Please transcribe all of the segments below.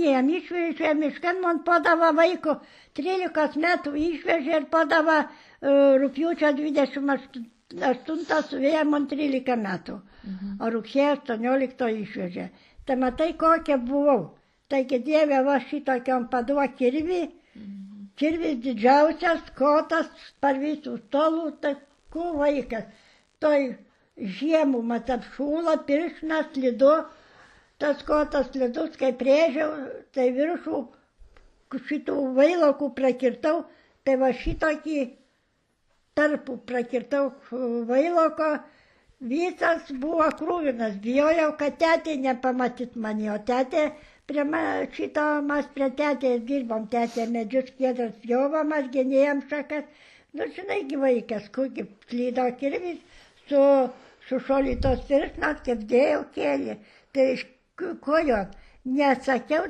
važinėjom, išvežė miškan, man padava vaiko 13 metų, išvežė ir padava rugpjūčio 28 suvėjo man 13 metų, o rugsėjo 18 išvežė. Tai matai, kokia buvau. Taigi Dieve, va šitokiam paduok kirvį, kirvis didžiausias, kotas par visų stolų, tai ku vaikas. Toj žiemų, matai, šūla, piršnas, slidu, tas kotas slidus, kai priežiau, tai viršų šitų vailokų prakirtau, tai va šitokį tarpų prakirtau vailoko, visas buvo krūvinas, bijojau, kad tetė nepamatyt mane, o tetė prie šito, mes prie tetės dirbom, tetė medžius kiedras jovamas, genėjom šakas, nu žinai, vaikas, kokį slydo kirvis, su šolytos piršnas, kaip dėjau kėlį, tai iš kojo, nesakiau,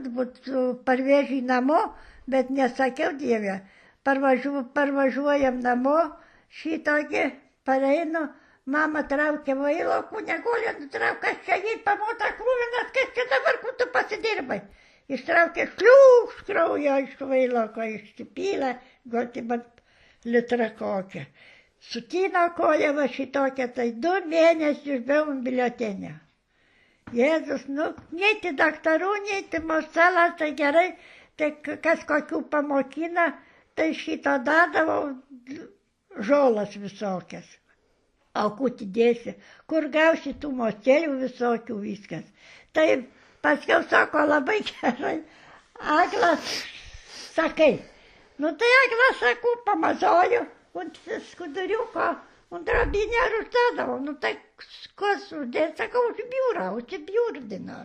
parvežį namo, bet nesakiau, Dieve, parvažiuojam namo, šitokį, pareinu, mama traukia vailokų, negali nutraukti, kas čia jį pamota krūvinas, kas čia dabar, kur tu pasidirbai. Ištraukė šliūks kraujo iš vailoko, išsipylė, goti man litrą kokią. Sutino koja va šitokia, tai 2 mėnesius buvau biuletenė. Jėzus, nu, nei tai daktarų, nei tai mostelas, tai gerai, tai kas kokių pamokina, tai šito dadavau žolas visokias. Aukutį dėsi, kur gausi tų mostelių visokių viskas. Tai paskiau sako labai gerai, Aglas, sakai, nu tai Aglas, sakau, pamazoju, und skuduriuko, und rabinę uždėdavau, nu tai kas uždėt, sakau, užbiūrą, užsibiūrdino.